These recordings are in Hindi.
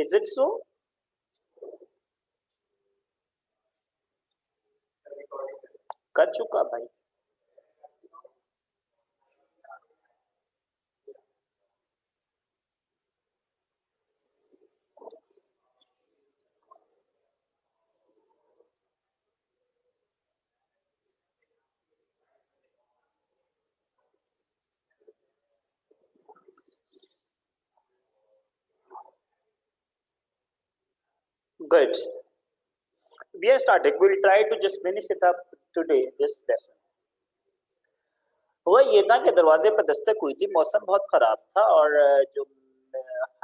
Is it so? कर चुका भाई। Good. We are starting. We'll try to just finish it up today, this lesson. हुआ ये था कि दरवाजे पर दस्तक हुई थी, मौसम बहुत खराब था और जो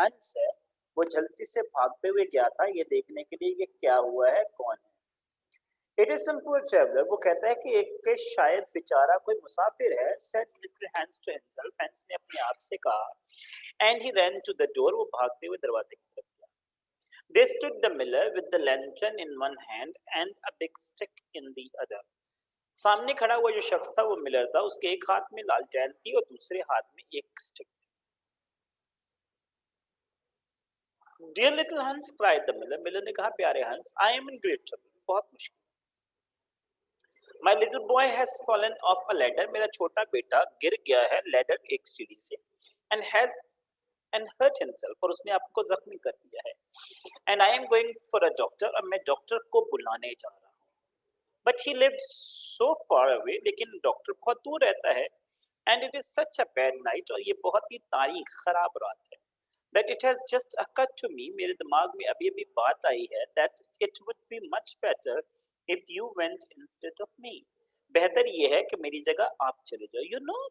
हंस है वो जल्दी से भागते हुए गया था ये देखने के लिए कि क्या हुआ है, कौन है। इट इज सिंपल ट्रेवलर, वो कहता है कि एक के शायद बेचारा कोई मुसाफिर है। Said little Hans to himself, Hans ने अपने आप से कहा। And he ran to the door, वो भागते हुए दरवाजे की तरफ गया। There stood the miller with the lantern in one hand and a big stick in the other. सामने खड़ा हुआ जो शख्स था वो मिलर था, उसके एक हाथ में लालटेन थी और दूसरे हाथ में एक स्टिक थी। डियर लिटिल हंस, क्राइड द मिलर, मिलर ने कहा प्यारे हंस, I am in great trouble, बहुत मुश्किल। My little boy has fallen of a ladder, मेरा छोटा बेटा गिर गया है लैडर, एक सीढ़ी से। And has and hurt himself, और उसने आपको जख्मी कर दिया है। And I am going for a doctor, और मैं डॉक्टर को बुलाने जा रहा हूँ। But he lived so far away, लेकिन डॉक्टर बहुत दूर रहता है। And it is such a bad night, और ये बहुत ही तारीख खराब रात है। That it has just occurred to me, मेरे दिमाग में अभी अभी बात आई है, that it would be much better if you went instead of me. बेहतर ये है कि मेरी जगह आप चले जाओ। You know,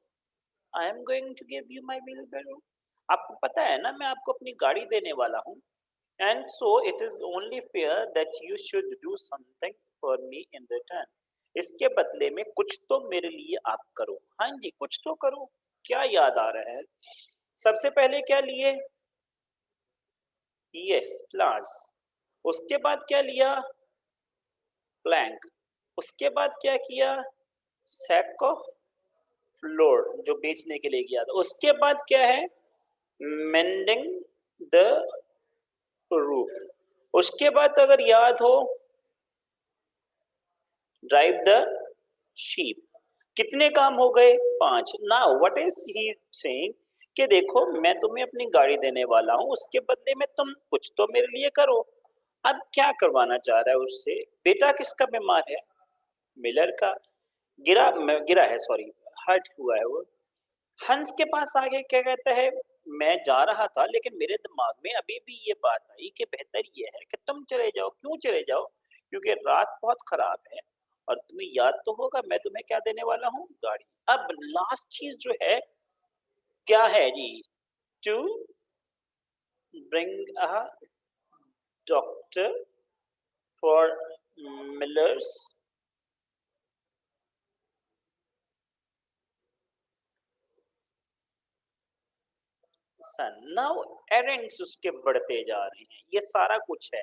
I am going to give you my wheelbarrow, आपको पता है ना मैं आपको अपनी गाड़ी देने वाला हूँ। And so it is only fair that you should do something for me in return. इसके बदले में कुछ तो मेरे लिए आप करो। हाँ जी, कुछ तो करो। क्या याद आ रहा है? सबसे पहले क्या लिए? Yes, flowers. उसके बाद क्या लिया? प्लैंक। उसके बाद क्या किया? सैक ऑफ फ्लोर, जो बेचने के लिए गया था। उसके बाद क्या है? Mending the roof. उसके बाद अगर याद हो, ड्राइव द शीप। कितने काम हो गए? 5। Now what is he saying कि देखो मैं तुम्हें अपनी गाड़ी देने वाला हूँ, उसके बदले में तुम कुछ तो मेरे लिए करो। अब क्या करवाना चाह रहा है उससे? बेटा किसका बीमार है? मिलर का। गिरा है, सॉरी, हर्ट हुआ है वो। हंस के पास आगे क्या कहता है? मैं जा रहा था लेकिन मेरे दिमाग में अभी भी ये बात आई कि बेहतर ये है कि तुम चले जाओ। क्यों चले जाओ? क्योंकि रात बहुत खराब है और तुम्हें याद तो होगा मैं तुम्हें क्या देने वाला हूँ? गाड़ी। अब लास्ट चीज जो है क्या है जी? To bring a doctor for Miller's son. Now errands उसके बढ़ते जा रहे हैं, ये सारा कुछ है।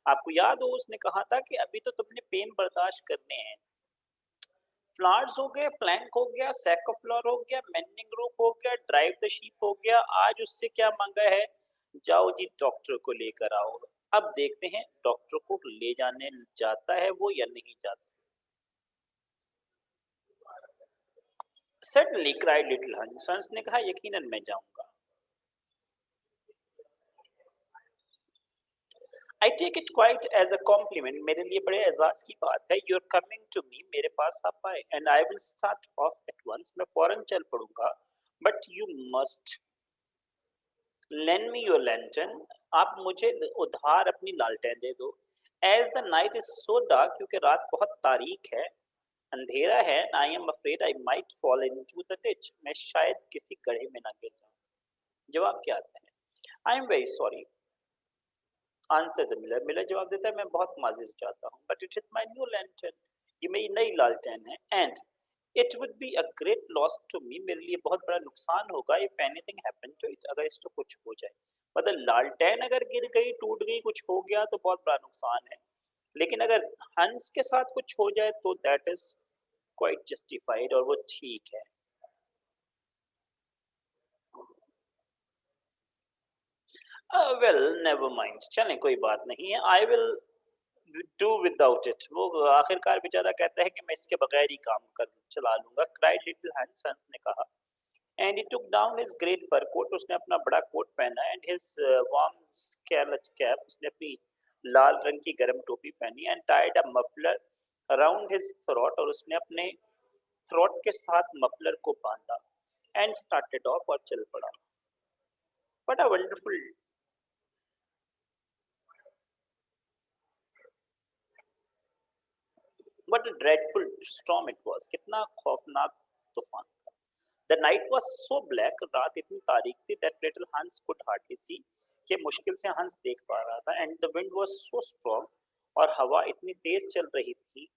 आपको याद हो उसने कहा था कि अभी तो तुमने पेन बर्दाश्त करने हैं। फ्लावर्स हो गया, प्लैंक हो गया, सैक ऑफ फ्लोर हो गया, मेंडिंग रूफ हो गया, ड्राइव द शीप हो गया। आज उससे क्या मांगा है? जाओ जी डॉक्टर को लेकर आओ। अब देखते हैं डॉक्टर को ले जाने जाता है वो या नहीं जाता। सडनली क्राइड लिटिल हंस, हंस ने कहा यकीनन मैं जाऊंगा। I take it quite as a compliment, मेरे लिए बड़े एजाज की बात है। You are coming to me, मेरे पास आप आए। And I will start off at once, मैं फौरन चल पड़ूंगा। But you must lend me your lantern, आप मुझे उधार अपनी लालटेन दे दो। As the night is so dark, क्योंकि रात बहुत तारीक है, अंधेरा है। I am afraid I might fall into the ditch, मैं शायद किसी गड्ढे में ना गिर जाऊं। जवाब क्या आता है? I am very sorry answer the miller, miller जवाब देता है मैं बहुत माजिर चाहता हूँ। But it is my new lantern, ये मेरी नई लालटेन है। And it would be a great loss to me, मेरे लिए बहुत बड़ा नुकसान होगा। If anything happen to it, अगर इसको कुछ हो जाए। मतलब लालटेन अगर गिर गई, टूट गई, कुछ हो गया तो बहुत बड़ा नुकसान है। लेकिन अगर हंस के साथ कुछ हो जाए तो दैट इज क्वाइट जस्टिफाइड, और वो ठीक है। वेल नेवर माइंड, चलें कोई बात नहीं है। I will do without it. वो आखिरकार बेचारा कहता है कि मैं इसके बगैर ही काम कर चला लूंगा। क्राइड लिटिल हंस, हंस ने कहा। And he took down his great fur coat, उसने अपना बड़ा कोट पहना। And his warm scarlet cap, उसने अपनी लाल रंग की गर्म टोपी पहनी। And tied a muffler around his throat, और उसने अपने थ्रोट के साथ मफलर को बांधा। एंड स्टार्टेड ऑफ, और चल पड़ा। What a wonderful, what a dreadful storm it was, कितना खौफनाक तूफान था। The night was so black, रात इतनी तारीक थी, that little Hans could hardly see, कि मुश्किल से हंस देख पा रहा था। And the wind was so strong, और हवा इतनी तेज चल रही थी,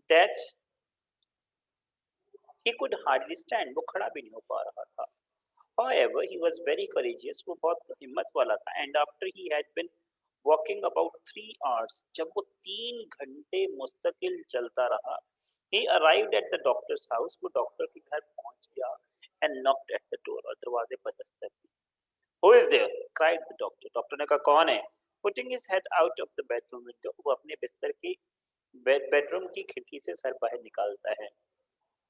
that he could hardly stand, वो खड़ा भी नहीं हो पा रहा था। However, he was very courageous, वो बहुत हिम्मत वाला था। And after he had been walking about 3 hours, जब वो 3 घंटे मुस्तकिल चलता रहा, he arrived at the doctor's house, वो डॉक्टर के घर पहुंच गया। And knocked at the door, और दरवाजे पर दस्तक दी। Who is there? Cried the doctor. Doctor ने कहा कौन है? Putting his head out of the bedroom window, वो अपने बिस्तर की बेडरूम की खिड़की से सर बाहर निकालता है।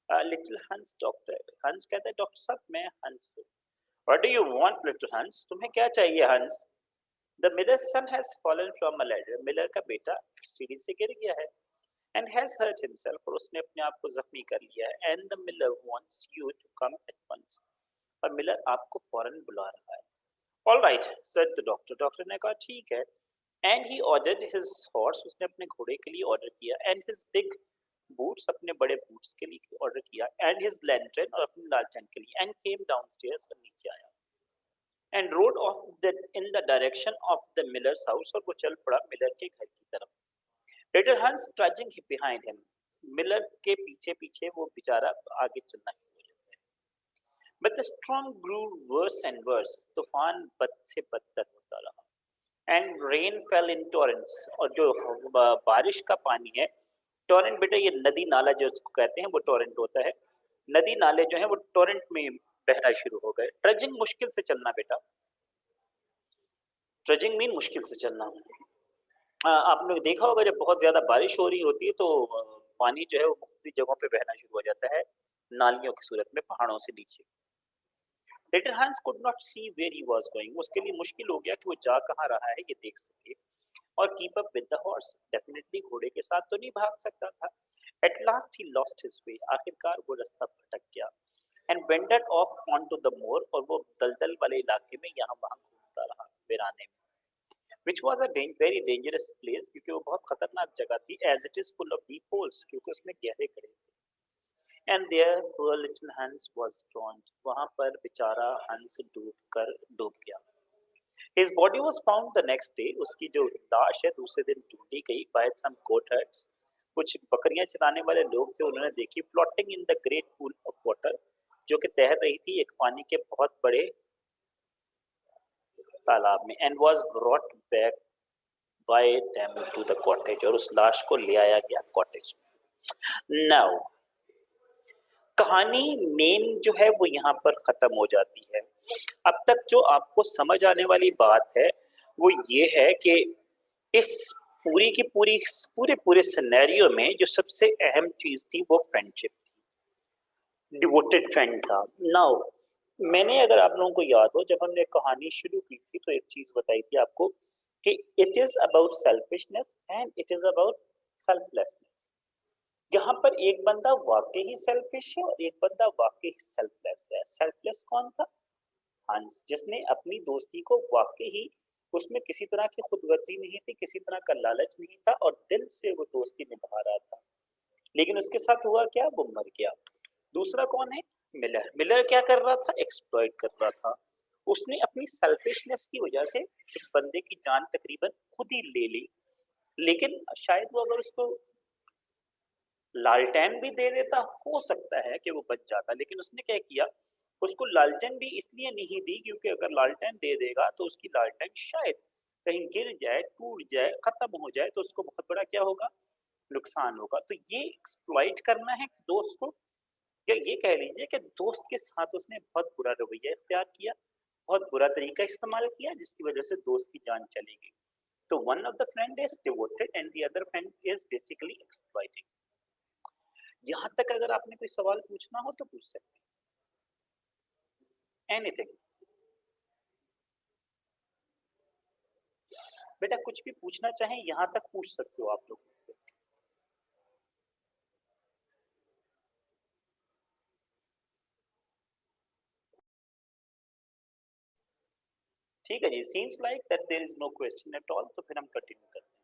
लिटिल हंस डॉक्टर, हंस कहता है डॉक्टर साहब मैं हंस हूँ। What do you want, little Hans? तुम्हें क्या चाहिए हंस? The miller's son has fallen from a ladder. Miller का बेटा सीढ़ी से गिर गया है। And has hurt himself, और उसने अपने आप को जख्मी कर लिया है। And the miller wants you to come at once. और मिलर आपको फौरन बुला रहा है। All right, said the doctor. Doctor ने कहा ठीक है। And he ordered his horse, उसने अपने घोड़े के लिए ऑर्डर किया। And his big boots, अपने बड़े बूट्स के लिए ऑर्डर किया। And his lantern, और अपनी लालटेन के लिए। And came downstairs, और नीचे आया। And road of the in the direction of the millers house, और वो चल पड़ा मिलर के घर की तरफ। लिटिल हंस ट्रजिंग बिहाइंड हिम, मिलर के पीछे पीछे वो बेचारा आगे चलना शुरू हो जाता है। But the storm grew worse and worse, तूफान बद से बदतर होता रहा। And rain fell in torrents, और जो बारिश का पानी है, टॉरेंट बेटा ये नदी नाला जो उसको कहते हैं वो टॉरेंट होता है। नदी नाले जो है वो टॉरेंट में बहना शुरू हो गए। ट्रजिंग मुश्किल से चलना बेटा, ट्रजिंग मीन मुश्किल से चलना। आपने देखा होगा जब बहुत ज़्यादा बारिश हो रही होती है तो पानी जो है वो मुख्तलिफ जगहों पे बहना शुरू हो जाता है, नालियों की सूरत में पहाड़ों से नीचे। Little Hans could not see where he was going, उसके लिए मुश्किल हो गया कि वो जा कहाँ रहा है ये देख सके। और keep up with the horse, definitely घोड़े के साथ तो नहीं भाग सकता था। At last he lost his way, आखिरकार वो रास्ता भटक गया। And wandered off on to the moor, और वो दलदल वाले इलाके में यहाँ वहाँ घूमता रहा वीराने में। which was a very dangerous place, क्योंकि वो बहुत खतरनाक जगह थी। as it is full of deep holes, क्योंकि उसमें गहरे गड्ढे थे। and there poor little Hans was drowned, वहां पर बेचारा हंस डूब गया। his body was found the next day, उसकी जो लाश है दूसरे दिन ढूंढी गई by some goat herds, कुछ बकरियां चराने वाले लोग थे, उन्होंने देखी। floating in the great pool of water, जो कि तैर रही थी एक पानी के बहुत बड़े तालाब में। and was brought back by them to the cottage, और उस लाश को ले आया गया कॉटेज में। नाउ कहानी मेन जो है वो यहाँ पर खत्म हो जाती है। अब तक जो आपको समझ आने वाली बात है वो ये है कि इस पूरी की पूरी पूरे पूरे सिनेरियो में जो सबसे अहम चीज थी वो फ्रेंडशिप थी, डिवोटेड फ्रेंड था। नाउ मैंने, अगर आप लोगों को याद हो, जब हमने कहानी शुरू की थी तो एक चीज बताई थी आपको कि it is about selfishness and it is about selflessness. यहाँ पर एक बंदा वाकई ही सेल्फिश है और एक बंदा वाकई ही सेल्फलेस है। सेल्फलेस कौन था? हंस, जिसने अपनी दोस्ती को वाकई ही, उसमें किसी तरह की खुदगर्जी नहीं थी, किसी तरह का लालच नहीं था, और दिल से वो दोस्ती निभा रहा था। लेकिन उसके साथ हुआ क्या? वो मर गया। दूसरा कौन है? मिलर। मिलर क्या कर रहा था? एक्सप्लॉइट कर रहा था। उसने अपनी सेल्फिशनेस की वजह से एक बंदे की जान तकरीबन खुद ही ले ली। लेकिन शायद वो अगर उसको लालटेन भी दे देता, हो सकता है कि वो बच जाता। लेकिन उसने क्या किया, उसको लालटेन भी इसलिए नहीं दी क्योंकि अगर लालटेन दे देगा तो उसकी लालटेन शायद कहीं गिर जाए, टूट जाए, खत्म हो जाए, तो उसको बहुत बड़ा क्या होगा? नुकसान होगा। तो ये एक्सप्लॉइट करना है दोस्त को, या ये कह लीजिए कि दोस्त के साथ उसने बहुत बुरा रवैया इख्तियार किया। बहुत बुरा तरीका इस्तेमाल किया जिसकी वजह से दोस्त की जान चली गई। तो one of the friend is devoted and the other friend is basically exploiting. यहाँ तक अगर आपने कोई सवाल पूछना हो तो पूछ सकते हैं, एनीथिंग। बेटा कुछ भी पूछना चाहें यहाँ तक पूछ सकते हो आप लोग मुझसे। ठीक है जी, seems like that there is no question at all, तो फिर हम कंटिन्यू करते हैं।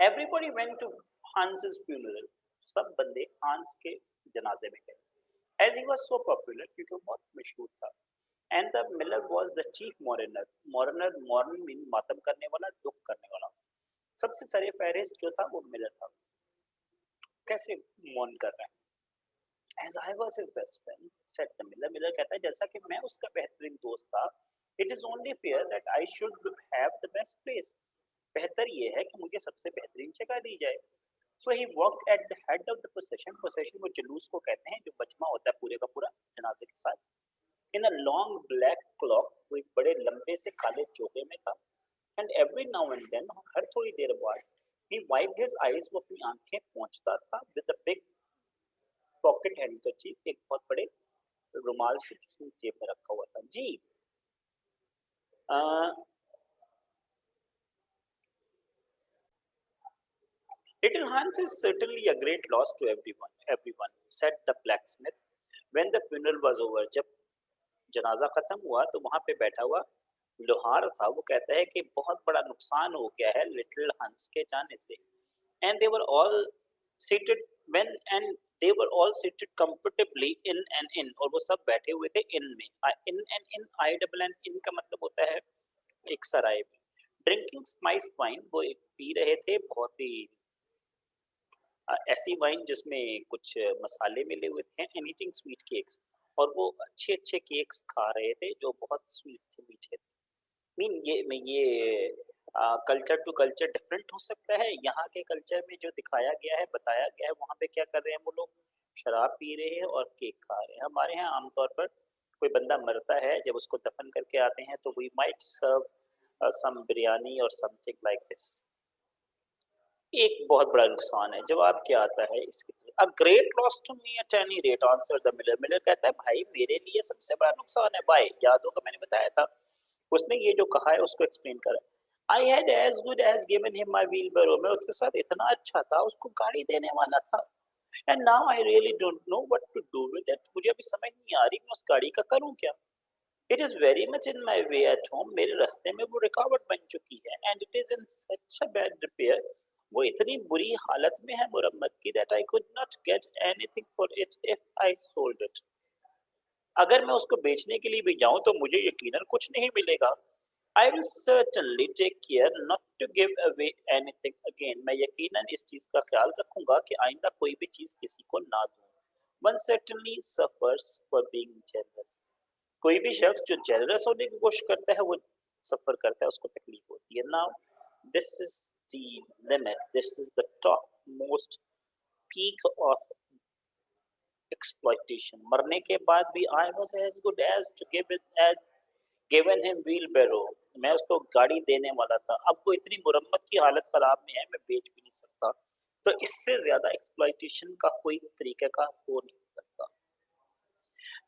Everybody went to Hans's funeral। सब बंदे हांस के जनाजे में गए। As he was so popular, क्योंकि वो बहुत मशहूर था। And the miller was the chief mourner. Mourner, mourn mean मातम करने वाला, दुख करने वाला। सबसे सरे फहरिस्त जो था वो मिलर था। कैसे मौन कर रहा है? As I was his best friend said the miller. Miller कहता है जैसा कि मैं उसका बेहतरीन दोस्त था, it is only fair that I should have the best place. बेहतर ये है कि मुझे सबसे बेहतरीन जगह दी जाए। So he walked at the head of the procession. Procession वो जुलूस को कहते हैं जो मजमा होता है पूरे का पूरा जनाजे के साथ। In a long black cloak, वो एक बड़े लंबे से काले चोगे में था। And every now and then, हर थोड़ी देर बाद, ही वाइप्ड हिज आईज, वो अपनी आंखें पोंछता था with a big pocket handkerchief, एक बहुत बड़े रुमाल से जिसने जेब में रखा हुआ था। जी, little Hans is certainly a great loss to everyone, said the blacksmith when the funeral was over। जब जनाजा खत्म हुआ तो वहां पे बैठा हुआ लोहार था, वो कहता है कि बहुत बड़ा नुकसान हो गया है लिटिल हंस के जाने से। And they were all seated when and they were all seated comfortably in an inn, और वो सब बैठे हुए थे इन में। In and inn, I double N inn का मतलब होता है एक सराय में। ड्रिंकिंग स्पाइस्ड वाइन, वो एक पी रहे थे बहुत ही ऐसी वाइन जिसमें कुछ मसाले मिले हुए थे, एंड ईटिंग स्वीट केक्स, और वो अच्छे अच्छे केक्स खा रहे थे जो बहुत स्वीट थे, मीठे थे। मीन ये कल्चर टू कल्चर डिफरेंट हो सकता है। यहाँ के कल्चर में जो दिखाया गया है, बताया गया है, वहाँ पे क्या कर रहे हैं वो लोग, शराब पी रहे हैं और केक खा रहे हैं। हमारे यहाँ आमतौर पर कोई बंदा मरता है, जब उसको दफन करके आते हैं तो वी माइट सर्व सम बिरयानी और समथिंग लाइक दिस। एक बहुत बड़ा नुकसान है। जवाब क्या आता है इसके लिए? A great loss to me at any rate, answer the miller. Miller कहता है भाई मेरे लिए सबसे बड़ा नुकसान है भाई। याद होगा मैंने बताया था। उसने ये जो कहा है उसको एक्सप्लेन करा। I had as good as given him my wheelbarrow. मैं उसके साथ इतना अच्छा था, उसको गाड़ी देने वाला था। And now I really don't know what to do with it. मुझे अभी समझ नहीं आ रही मैं उस गाड़ी का करूं क्या। It is very much in my way at home. मेरे रास्ते में वो रुकावट बन चुकी है। And it is in such a bad repair. वो इतनी बुरी हालत में है मुरम्मत की, that I could not get anything for it if I sold it. अगर मैं उसको बेचने के लिए भी जाऊं तो मुझे यकीनन कुछ नहीं मिलेगा। I will certainly take care not to give away anything again. मैं यकीनन इस चीज का ख्याल रखूंगा कि आइंदा कोई भी चीज किसी को ना दूं। One certainly suffers for being jealous. कोई भी शख्स जो जेलरस होने की कोशिश करता है वो सफर करता है, उसको तकलीफ होती है। Now this is the limit, this is the top most peak of exploitation. मरने के बाद भी I was as good as to give it as given him wheelbarrow. मैं उसको गाड़ी देने वाला था। अब वो इतनी मुरम्मत की हालत खराब में है, मैं बेच भी नहीं सकता। तो इससे ज्यादा एक्सप्लॉइटेशन का कोई तरीका का हो नहीं सकता।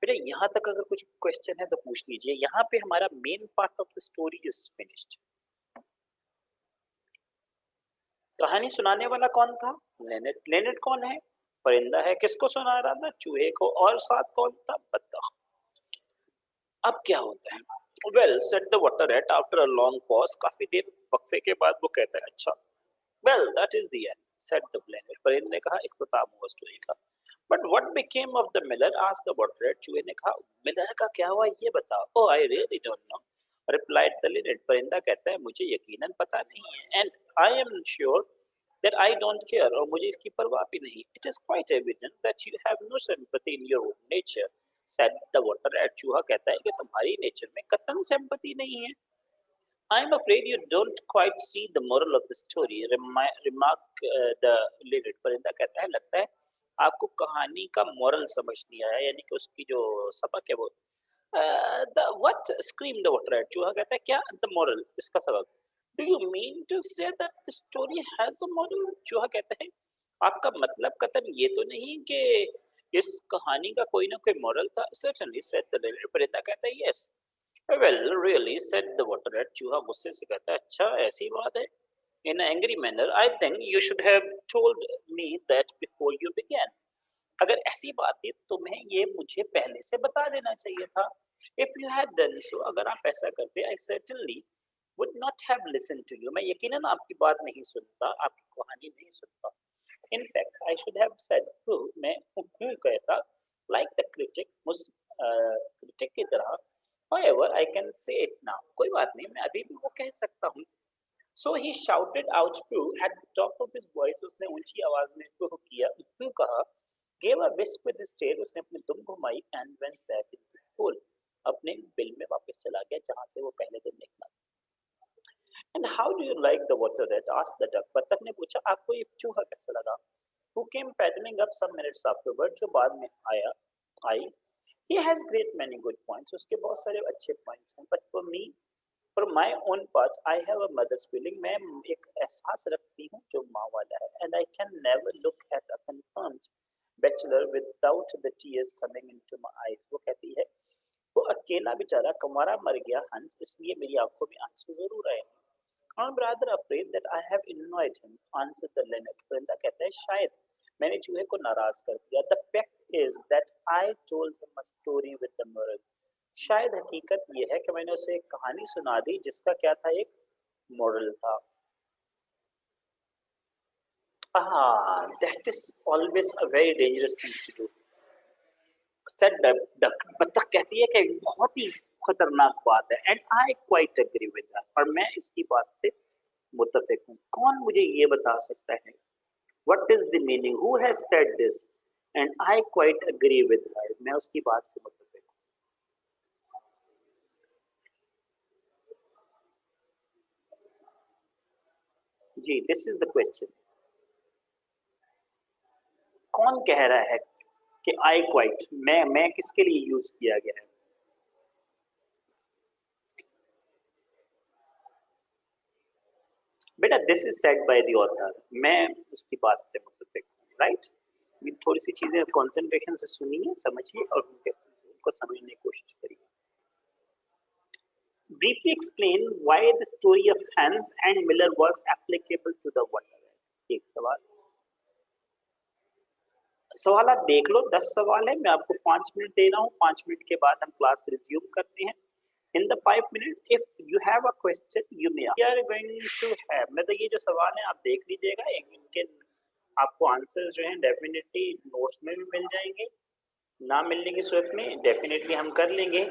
बेटा यहाँ तक अगर कुछ क्वेश्चन है तो पूछ लीजिए। यहाँ पे हमारा main part of the story is finished. कहानी सुनाने वाला कौन था? लेनेट। लेनेट कौन है? परिंदा है। किसको सुना रहा था? चूहे को। और साथ कौन था? बत्तख। अब क्या होता है? Well said the water rat after a long pause. काफी देर वक्फे के बाद वो कहता है अच्छा। Well that is the end said the linnet. परिंदे ने कहा इख्तिताम हुआ स्टोरी का। But what became of the miller? Asked the water rat. चूहे ने कहा मिलर का क्या हुआ ये बताओ। Oh I really don't know, replied the linnet. परिंदा कहता है मुझे यकीनन पता नहीं है। And I am sure that I don't care, और मुझे इसकी परवाह भी नहीं। It is quite evident that you have no sympathy in your own nature, said the water rat। चूहा कहता है कि तुम्हारी नेचर में कतई सिंपैथी नहीं है। I am afraid you don't quite see the moral of the story, remark the lizard। परिंदा कहता है लगता है आपको कहानी का मोरल समझ नहीं आया, यानी कि उसकी जो सबक है वो the what scream the water rat, चूहा कहता है क्या द मोरल, इसका सबक। Do you mean to say that the story has a moral, चूहा कहता है आपका मतलब कतन ये तो नहीं कि इस कहानी का कोई ना कोई मोरल था। सर्टेनली सेड द लिटिल, परिंदा कहता है yes. Well really said the water rat, चूहा गुस्से से कहता है अच्छा ऐसी बात है। In angry manner I think you should have told me that before you began, अगर ऐसी बात थी तुम्हें ये मुझे पहले से बता देना चाहिए था। If you had done so, अगर आप ऐसा करते, I certainly would not have listen to you, मैं यकीनन आपकी बात नहीं सुनता, आपकी कहानी नहीं सुनता। In fact I should have said who, मैं हूँ कहता, लाइक द क्रिटिक, उस क्रिटिक की तरह। However, I can say it now, कोई बात नहीं, मैं अभी भी वो कह सकता हूँ। So he shouted out Pooh at the top of his voice, उसने ऊंची आवाज में Pooh किया, Pooh कहा, gave a whisk with his tail, उसने अपनी दुम घुमाई, and went back into the pool, अपने बिल में वापस चला गया जहां से वो पहले दिन निकला। And how do you like the water rat, asked the duck, बत्तख ने पूछा आपको ये चूहा कैसा लगा। Who came paddling up some minutes afterward, जो बाद में आई। He has great many good points, उसके बहुत सारे अच्छे points हैं, but for me, for my own part, I have a mother's feeling, मैं एक एहसास रखती हूँ जो माँ वाला है, and I can never look at a confirmed bachelor without the tears coming into my eyes, वो कहती है वो अकेला बेचारा कुंवारा मर गया हंस, इसलिए मेरी आंखों में आंसू जरूर आए। I'm rather afraid that I have annoyed him, answered the linnet, परिंदा कहता है शायद मैंने चूहे को नाराज कर दिया। The fact is that I told him a story with the moral, शायद हकीकत ये है कि मैंने उसे एक कहानी सुना दी जिसका क्या था, एक मोरल था। हाँ, that is always a very dangerous thing to do, said duck, बत्तख कहती है कि बहुत ही खतरनाक बात है, and I quite agree with that, और मैं इसकी बात से मुत्तफिक हूँ। कौन मुझे ये बता सकता है what is the meaning, who has said this, and I quite agree with her, मैं उसकी बात से मुत्तफिक हूँ। जी, दिस इज द क्वेश्चन, कौन कह रहा है कि आई क्वाइट, मैं किसके लिए यूज किया गया है। बेटा this is said by the author, मैं उसकी बात से मुत्तफिक हूँ, राइट। ये थोड़ी सी चीजें कंसंट्रेशन से सुनिए, समझिए और उनको समझने की कोशिश करिए। Briefly explain why the story of Hans and Miller was applicable to the water। एक सवाल, सवाल आप देख लो, 10 सवाल है, मैं आपको 5 मिनट दे रहा हूँ, 5 मिनट के बाद हम क्लास रिज्यूम करते हैं। In the 5 minute if you have a question you may are going to have, मतलब ये जो सवाल है आप देख लीजिएगा, इनके आपको आंसर जो है डेफिनेटली नोट्स में भी मिल जाएंगे, ना मिलने की सूरत में डेफिनेटली हम कर लेंगे।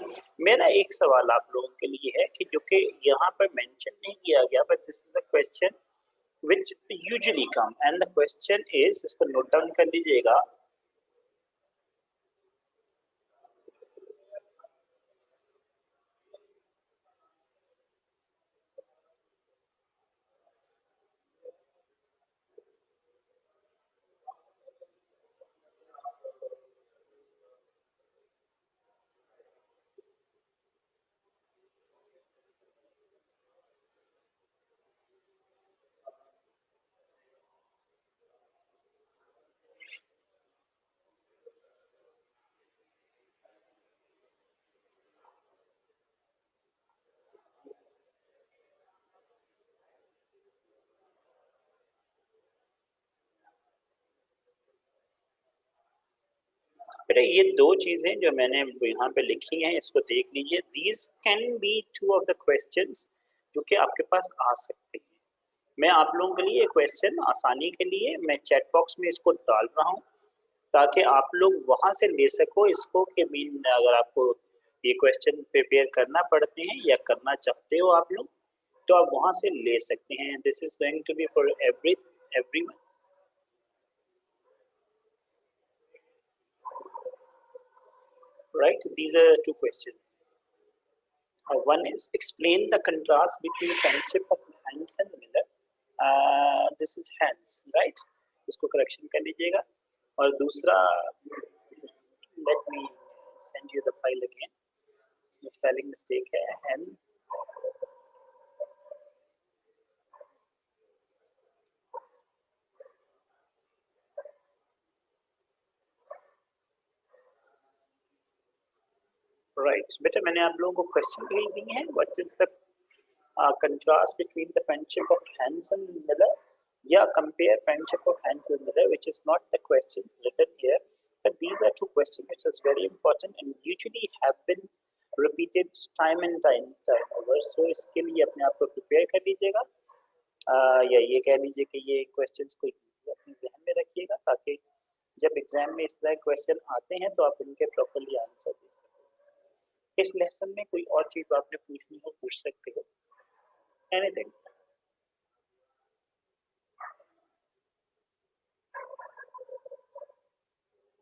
मेरा एक सवाल आप लोगों के लिए है कि जो कि यहाँ पर मेंशन नहीं किया गया, but this is a question which usually come, and the question is, इसको नोट डाउन कर लीजिएगा। बेटा ये दो चीजें जो मैंने यहाँ पे लिखी हैं इसको देख लीजिए, these can be two of the questions जो कि आपके पास आ सकते हैं। मैं आप लोगों के लिए क्वेश्चन आसानी के लिए मैं चैट बॉक्स में इसको डाल रहा हूँ, ताकि आप लोग वहां से ले सको इसको, कि मीन अगर आपको ये क्वेश्चन प्रिपेयर करना पड़ते हैं या करना चाहते हो आप लोग, तो आप वहां से ले सकते हैं। This is going to be for everyone, right? These are two questions. One is explain the contrast between friendship of Hans and Miller. This is Hans, right? इसको करेक्शन कर लीजिएगा। और दूसरा, let me send you the file again, इसमें स्पेलिंग मिस्टेक है, एन राइट। बेटा मैंने आप लोगों को क्वेश्चन भेज दी है, what is the contrast between the friendship of Hans and Miller. Yeah, compare friendship of Hans and Miller, which is not the questions written here, but these are two questions which is very important and usually have been repeated time over. So इसके लिए अपने आप को प्रिपेयर कर लीजिएगा, या ये कह लीजिए कि ये क्वेश्चंस को अपने जहन में रखिएगा, ताकि जब एग्जाम में इस तरह क्वेश्चन आते हैं तो आप उनके प्रॉपरली आंसर दे सकें। इस लेसन में कोई और चीज आपने पूछनी हो पूछ सकते हो, anything.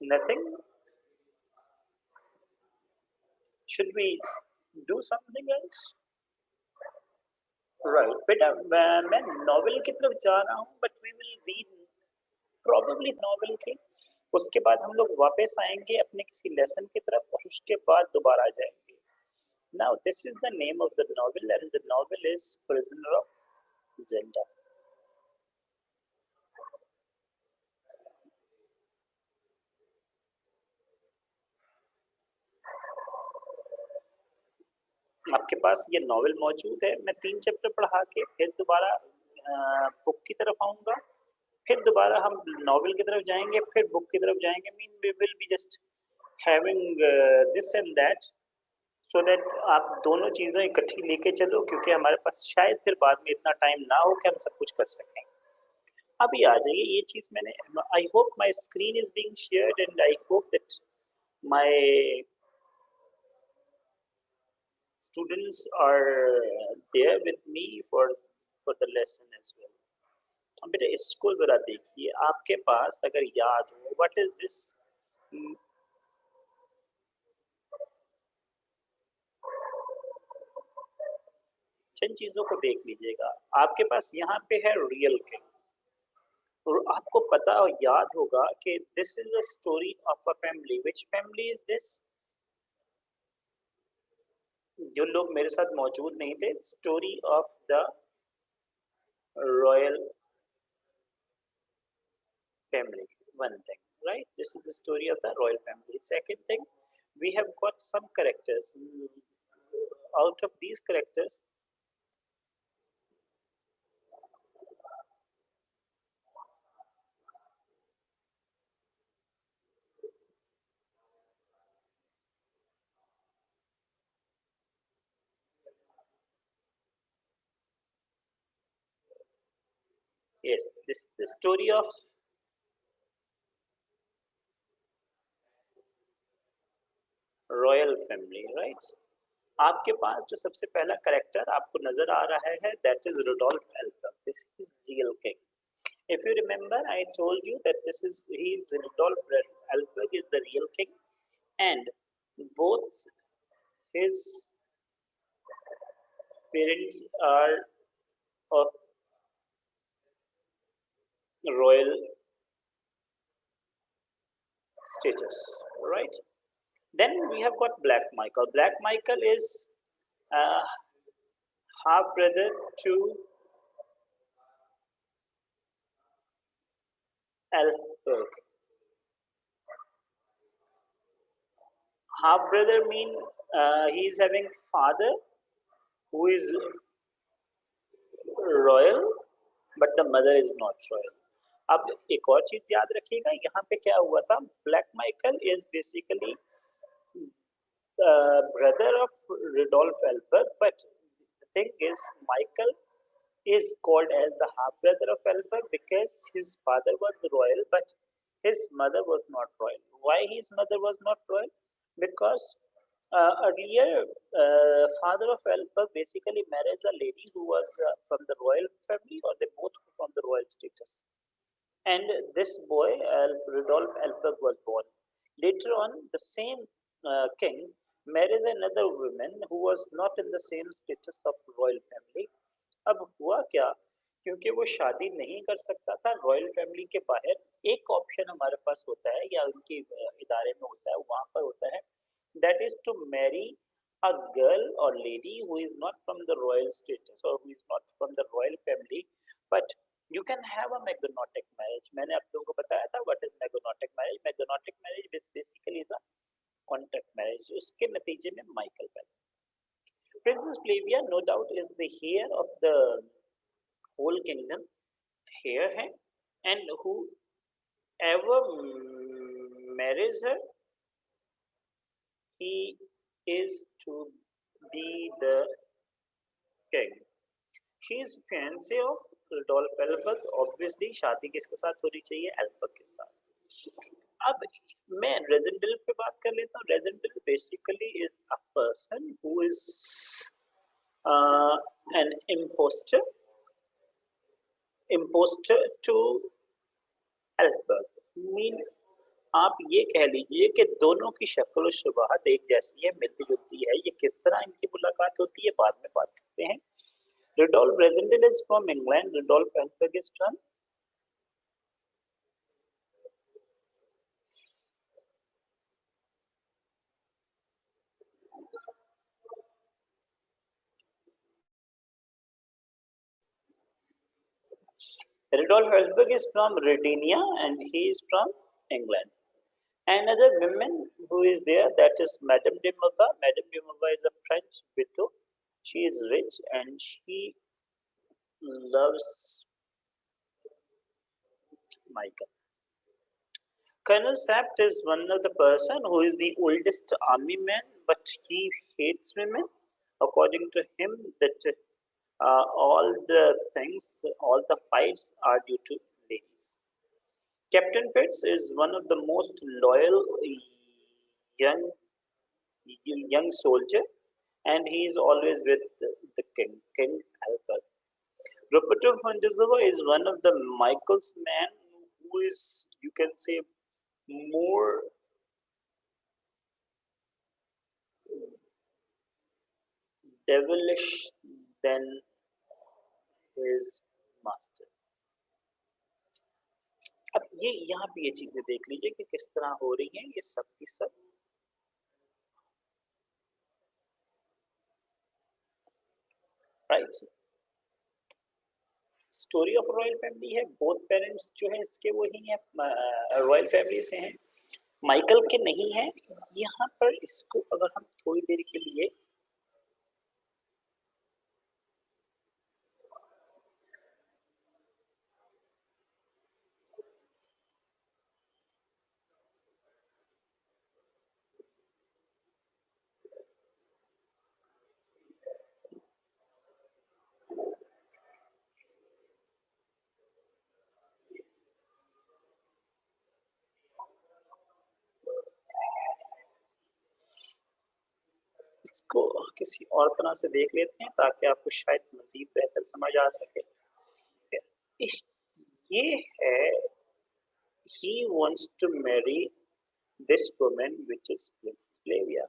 Nothing. Should we do something else? Right. बेटा मैं नॉवेल की तरफ जा रहा हूँ, but we will read probably novel की, उसके बाद हम लोग वापस आएंगे अपने किसी लेसन की तरफ और उसके बाद दोबारा आ जाएंगे। Now this is the name of the novel and the novel is Prisoner of Zenda. आपके पास ये नॉवेल मौजूद है, मैं 3 चैप्टर पढ़ा के फिर दोबारा बुक की तरफ आऊँगा, फिर दोबारा हम नॉवेल की तरफ जाएँगे, फिर बुक की तरफ जाएँगे, mean we will be just having this and that, so that आप दोनों चीज़ें इकट्ठी लेके चलो, क्योंकि हमारे पास शायद फिर बाद में इतना टाइम ना हो कि हम सब कुछ कर सकें। अभी आ जाइए, ये चीज़ मैंने, I hope my screen is being shared and I hope that my students are there with me for the lesson as well. अब बेटा इसको जरा देखिए, आपके पास अगर याद हो व्हाट इज दिस, चंद चीजों को देख लीजिएगा। आपके पास यहाँ पे है रियल किंग, और आपको पता और याद होगा कि this is a story of a family. Which family is this? जो लोग मेरे साथ मौजूद नहीं थे, story of the royal family, one thing, right? This is the story of the royal family. Second thing, we have got some characters. Out of these characters, yes, this the story of royal family, right. आपके पास जो सबसे पहला करेक्टर आपको नजर आ रहा है, that is Rudolf Alfer. This is real king. If you remember, I told you that this is he Rudolf Elberg is the real king, and both his parents are of royal status, right? Then we have got Black Michael. Black Michael is uh, half brother to Elfberg. Half brother mean he is having father who is royal, but the mother is not royal. अब एक और चीज याद रखिएगा, यहाँ पे क्या हुआ था, black Michael is basically brother of Rudolf Elberg, but the thing is, Michael is called as the half brother of Elberg because his father was royal, but his mother was not royal. Why his mother was not royal? Because earlier, father of Elberg basically married a lady who was from the royal family, or they both were from the royal status. And this boy, Rudolf Elberg, was born. Later on, the same king marries another woman who was not in the same status of royal family. अब हुआ क्या क्योंकि वो शादी नहीं कर सकता था रॉयल फैमिली के बाहर। एक ऑप्शन हमारे पास होता है या उनके इदारे में होता है, वहां पर होता है, that is to marry a girl और lady who is not from the royal status और who is not from the royal family, but you can have a morganatic marriage. मैंने आप लोगों को बताया था what is morganatic marriage. Morganatic marriage basically is a contract marriage. उसके नतीजे में माइकल पैदा। Princess Flavia no doubt is the heir of the whole kingdom, heir है, and whoever marries her, he is to be the king. She is fiancé of Rodolph Elbert. Obviously शादी किसके साथ होनी चाहिए? एल्बर्ट के साथ। अब मैं रेजिडेंटल पे बात कर लेता हूँ। Residential basically is a person who is an imposter to Albert. Mean आप ये कह लीजिए कि दोनों की शक्ल और शुबाहत एक जैसी है, मिलती-जुलती है। ये किस तरह इनकी मुलाकात होती है बाद में बात करते हैं। Rudolf Brazendale is from England. Rudolf Ellsberg is from Rudolf Ellsberg is from Rodinia and he is from England. Another woman who is there, that is Madame de Mauva. Madame de Mauva is a French widow. She is rich and she loves Michael. Colonel Sapt is one of the person who is the oldest army man, but he hates women. According to him, that all the things, all the fights are due to ladies. Captain Pitts is one of the most loyal young young soldier, and he is always with the king, King Albert. Roberto Fontezova is one of the Michael's man who is, you can say, more devilish than his master. अब ये यहाँ पे ये चीजें देख लीजिए कि किस तरह हो रही हैं ये सब की सब। Right, story of royal family है। बोथ पेरेंट्स जो है इसके वही है, रॉयल फैमिली से हैं, माइकल के नहीं है। यहाँ पर इसको अगर हम थोड़ी देर के लिए इसको किसी और तरह से देख लेते हैं ताकि आपको शायद मजीद बेहतर समझ आ सके। इस ये है, he wants to marry this woman which is Princess Flavia.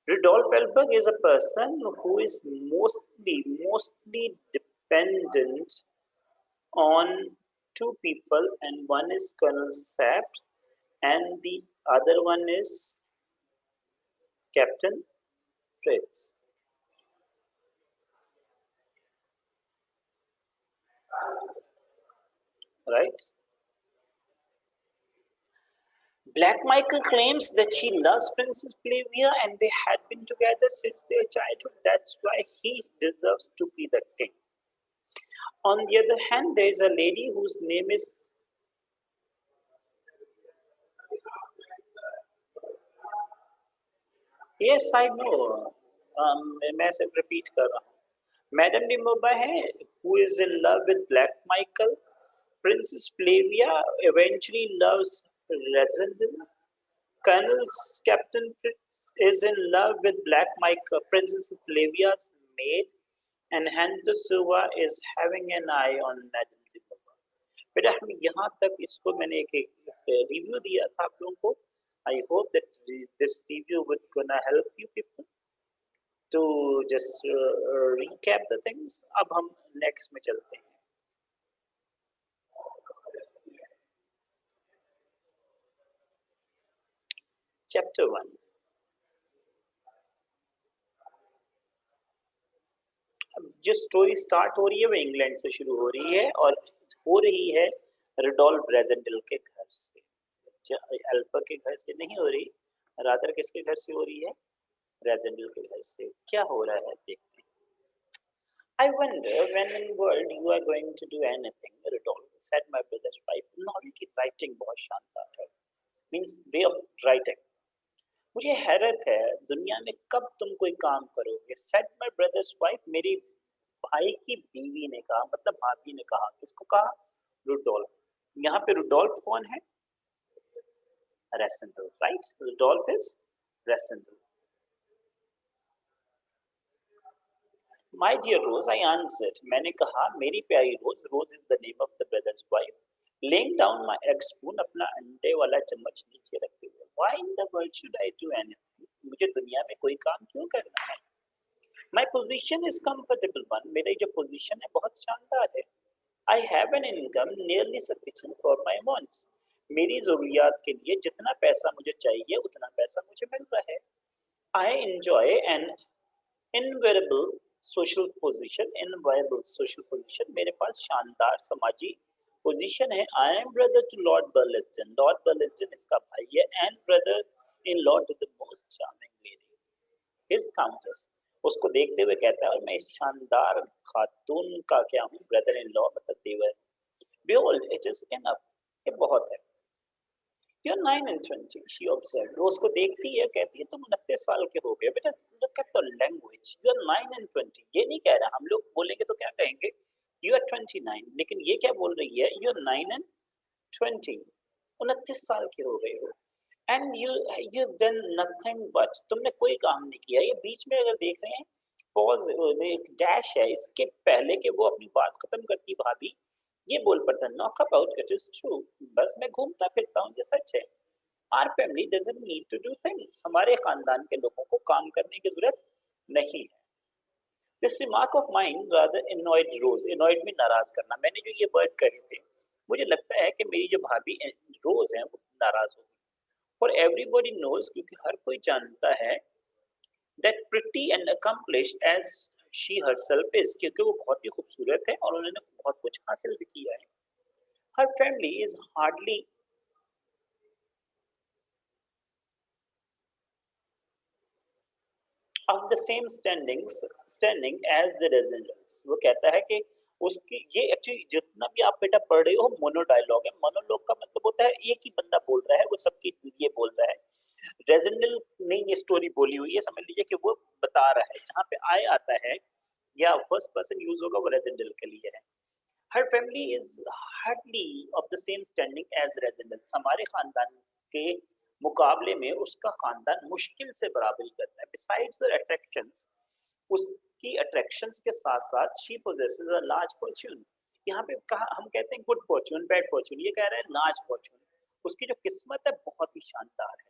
Rudolf Elberg is a person who is mostly dependent on two people, and one is Colonel Sapt and the other one is Captain Fritz. Right? Black Michael claims that he loves Princess Flavia and they had been together since their childhood. That's why he deserves to be the king. On the other hand, there is a lady whose name is yes, I know. मैं सिर्फ रिपीट कर रहा हूँ। मैडम डी मोबा है who is in love with Black Michael. Princess Flavia eventually loves Resident. Captain Fritz is in love with Black Michael, Princess Flavia's maid, and Hanzo Suva is having an eye on Madame de Moba. बेटा हम यहाँ तक इसको मैंने एक रिव्यू दिया था आप लोगों को। I hope that this review would gonna help you people. To just recap the things, अब हम नेक्स्ट में चलते हैं. चैप्टर 1. जो स्टोरी स्टार्ट हो रही है वो इंग्लैंड से शुरू हो रही है और हो रही है रुडोल्फ ब्रेजेंडल के घर से. एल्पर के घर से नहीं हो रही, रादर किसके घर से हो रही है? ब्रेजेंडल के घर से. क्या हो रहा है देखते हैं. I wonder when in world you are going to do anything, Rudolph said my brother's wife. Novel की राइटिंग बहुत शानदार है. Means way of writing. मुझे हैरत है दुनिया में कब तुम कोई काम करोगे. Said my brother's wife. मेरी भाई की बीवी ने कहा, मतलब भाभी ने कहा. किसको कहा? रुडोल्फ. यहाँ पे रुडोल्फ कौन है? Rassendyll, right. Rudolph is Rassendyll. My dear Rose, I answered. मैंने कहा मेरी प्यारी Rose. Rose is the name of the brother's wife. Laying down my egg spoon. अपना अंडे वाला चम्मच नीचे रखते हुए. Why in the world should I do anything. मुझे दुनिया में कोई काम क्यों करना है? My position is comfortable one. मेरी जो पोजीशन है बहुत शानदार है. I have an income nearly sufficient for my wants. मेरी जरूरियात के लिए जितना पैसा मुझे चाहिए उतना पैसा मुझे मिल रहा है. I enjoy an enviable social position. Enviable social position. मेरे पास शानदार समाजी पोजीशन है. I am brother to Lord Burlesdon. Lord Burlesdon इसका भाई है. And brother in law to the most charming lady, his countess. उसको देखते हुए कहता है और मैं इस शानदार खातून का क्या हूँ? ब्रदर इन लॉ, मतलब देवर. Behold, it is enough. ये बहुत है. You're 9 and 20, she observed. वो उसको देखती है, कहती है तुम 29 साल के हो गए. बेटा look at the language. You're 9 and 20. ये नहीं कह रहा. हम लोग बोलेंगे तो क्या कहेंगे? You are 29. लेकिन ये क्या बोल रही है? You're 9 and 20. 29 साल के हो गए हो. And you've done nothing but. तुमने कोई काम नहीं किया. ये बीच में अगर देख रहे हैं पॉज, एक डैश है इसके पहले के वो अपनी बात खत्म करती भाभी. ये बोल पड़ता knock about it is true. बस मैं घूमता फिरता हूँ, ये सच है. Our family doesn't need to do things. हमारे खानदान के लोगों को काम करने की जरूरत नहीं है. This remark of mind rather annoyed rose. annoyed में नाराज करना. मैंने जो ये वर्ड कहे थे, मुझे लगता है कि मेरी जो भाभी रोज है वो नाराज होगी. फॉर एवरीबॉडी नोज, क्योंकि हर कोई जानता है that pretty and accomplished as she herself is, क्योंकि वो बहुत ही खूबसूरत है और उन्होंने बहुत कुछ हासिल भी किया है. Her family is hardly of the same standing as the residents. वो कहता है कि उसकी ये एक्चुअली जितना भी आप बेटा पढ़ रहे हो मोनो डायलॉग है. मोनोलॉग का मतलब होता है एक ही बंदा बोल रहा है, वो सबके लिए बोल रहा है. रेजिडेंटल ने ये स्टोरी बोली हुई है, समझ लीजिए कि वो बता रहा है. जहाँ पे आय आता है या फर्स्ट पर्सन यूज होगा वो रेजिडेंटल के लिए है. हर family is hardly of the same standing as Rassendylls. हमारे खानदान के मुकाबले में उसका खानदान मुश्किल से बराबरी करता है. बिसाइड्स द अट्रैक्शंस, उसकी अट्रैक्शंस के साथ साथ she possesses a large Fortune. यहाँ पे कहा हम कहते हैं गुड फॉर्च्यून बैड फॉर्च्यून, ये कह रहा है लार्ज फॉर्च्यून. उसकी जो किस्मत है बहुत ही शानदार है.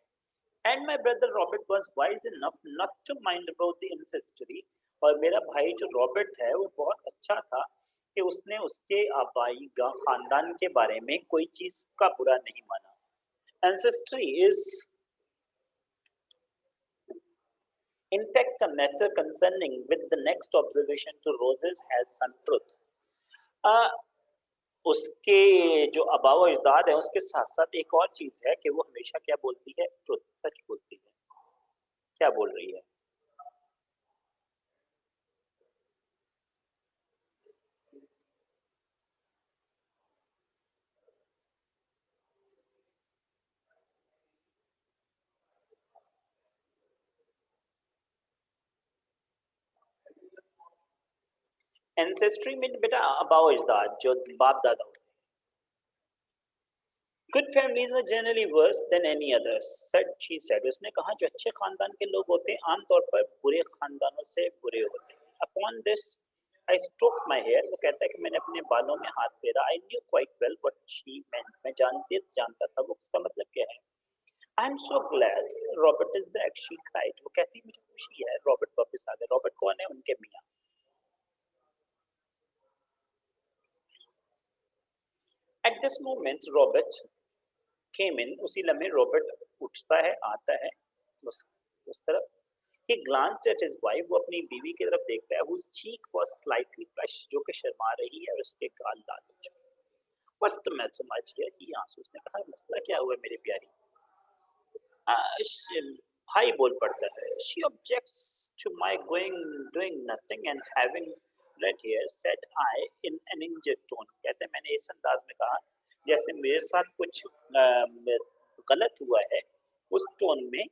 And my brother Robert was wise enough not to mind about the ancestry. और मेरा भाई जो रॉबर्ट है वो बहुत अच्छा था कि उसने उसके आबाई खानदान के बारे में कोई चीज का बुरा नहीं माना. Ancestry is in fact a matter concerning with the next observation to roses has some truth. uh, उसके जो आबाओ अजदाद है उसके साथ साथ एक और चीज है कि वो हमेशा क्या बोलती है? ट्रुथ, सच बोलती है. क्या बोल रही है? एंसेस्ट्री में बेटा आबाओ अजदाद जो बाप दादा होते हैं. Good families are generally worse than any others said she said. उसने कहा जो अच्छे खानदान के लोग होते हैं आमतौर पर बुरे खानदानों से बुरे होते हैं. Upon this I stroke my hair. वो कहता है कि मैंने अपने बालों में हाथ फेरा. I knew quite well what she meant. मैं जानता था वो उसका मतलब क्या है. I am so glad Robert is back, she cried. वो कहती मुझे खुशी है रॉबर्ट वापस आ गया। रॉबर्ट कौन है? उनके मियाँ। एट दिस मोमेंट रॉबर्ट केम इन। उसी लम्हे रॉबर्ट उठता है, आता है उस तरफ। he glanced at his wife, वो अपनी बीवी की तरफ देखता है, whose cheek was slightly flushed, जो कि शर्मा रही है और उसके गाल लाल हो चुके हैं। what's the matter my dear, he asked। उसने कहा मसला क्या हुआ मेरी प्यारी? भाई बोल पड़ता है। she objects to my going doing nothing and having red hair, said I in an injured tone। कहते हैं मैंने इस अंदाज में कहा जैसे मेरे साथ कुछ गलत हुआ है, उस टोन में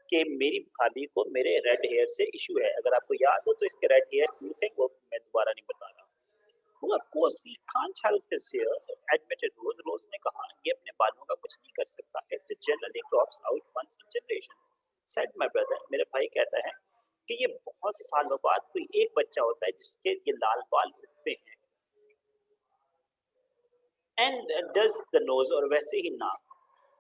कि मेरी भाभी को मेरे रेड हेयर से इशू है। अगर आपको याद हो तो इसके रेड हेयर क्यों थे वो मैं दोबारा नहीं बता रहा। Well, of course he can't help his hair, admitted Rose। रोज ने कहा ये अपने बालों का कुछ नहीं कर सकता। It generally crops out once in generation, said my brother। मेरे भाई कहता है कि ये बहुत सालों बाद कोई एक बच्चा होता है जिसके ये लाल बाल उगते हैं। And does the nose, और वैसे ही नाक।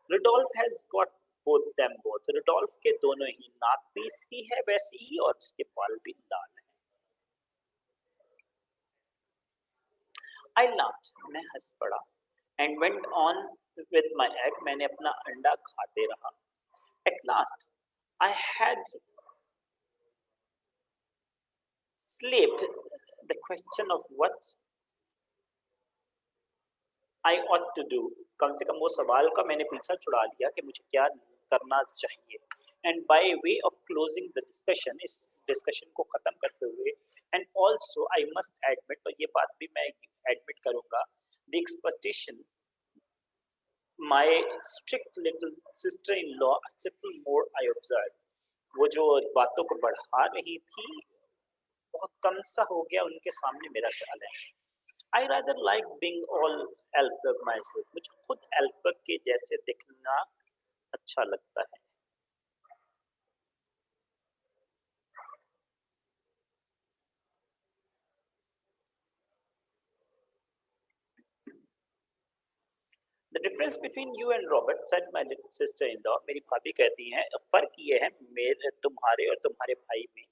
Rudolph has got both them both। Rudolph के दोनों ही, नाक भी इसकी है वैसी ही और इसके बाल भी लाल हैं। I laughed, मैं हंस पड़ा। And went on with my egg, मैंने अपना अंडा खाते रहा। At last I had slipped the question of what I ought to do। कम से कम वो सवाल का मैंने पीछा छुड़ा लिया कि मुझे क्या करना चाहिए। And by way of closing the discussion, इस डिस्कशन को खत्म करते हुए, and also I must admit, और ये बात भी मैं एडमिट करूंगा, the expectation my strict little sister-in-law a little more I observed। वो जो बातों को बढ़ा रही थी बहुत कम सा हो गया उनके सामने, मेरा ख्याल है। I rather like being all Alpberg myself। मुझे खुद Alpberg के जैसे दिखना अच्छा लगता है। The difference between you and Robert, said my little sister-in-law। मेरी भाभी कहती हैं फर्क ये है मेरे तुम्हारे और तुम्हारे भाई में।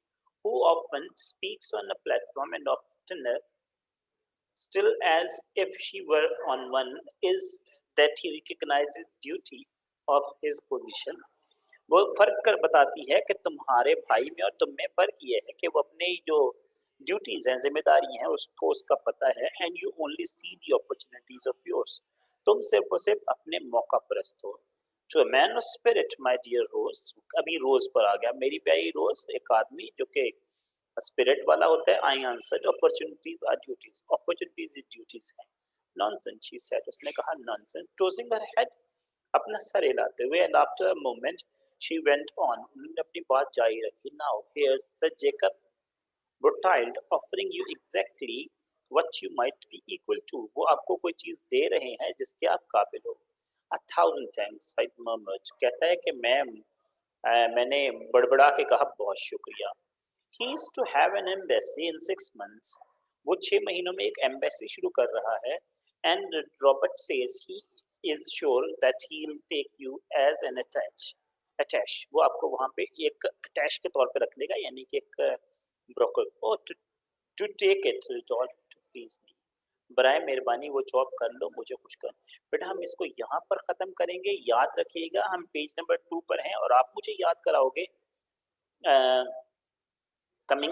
Who often speaks on a platform and oftener still as if she were on one, is that he recognizes duty of his position। वो फर्क कर बताती है कि तुम्हारे भाई में और तुम में फर्क ये है कि वो अपने जो ड्यूटीज हैं, जिम्मेदारी हैं, उसको उसका पता है। And you only see the opportunities of yours. तुम सिर्फ और सिर्फ अपने मौका परस्त हो। जो man of spirit my dear Rose. अभी रोज पर आ गया, मेरी प्यारी रोज, एक आदमी जो कि स्पिरिट वाला होता है। I answered opportunities are duties. Opportunities is duties है। Nonsense she said. उसने कहा नॉनसेंस, टोजिंग हर हेड, अपना सर हिलाते हुए। And after a moment she went on, उन्होंने अपनी बात जारी रखी। Now here's Sir Jacob Borrodaile offering you exactly what you might be equal to. वो आपको कोई चीज दे रहे हैं जिसके आप काबिल हो। A thousand thanks, I murmured. कहता है कि मैंने बड़बड़ा के कहा बहुत शुक्रिया। He is to have an embassy in 6 months। वो 6 महीनों में एक एम्बेसी शुरू कर रहा है। And Robert says he is sure that he'll take you as an attach। वो आपको वहाँ पे एक अटैच के तौर पे रख लेगा, यानी कि एक broker. Oh to take it resolve to please me. बराए मेहरबानी वो जॉब कर लो, मुझे कुछ कर। बेटा हम इसको यहाँ पर खत्म करेंगे, याद रखिएगा हम पेज नंबर 2 पर हैं और आप मुझे याद कराओगे कमिंग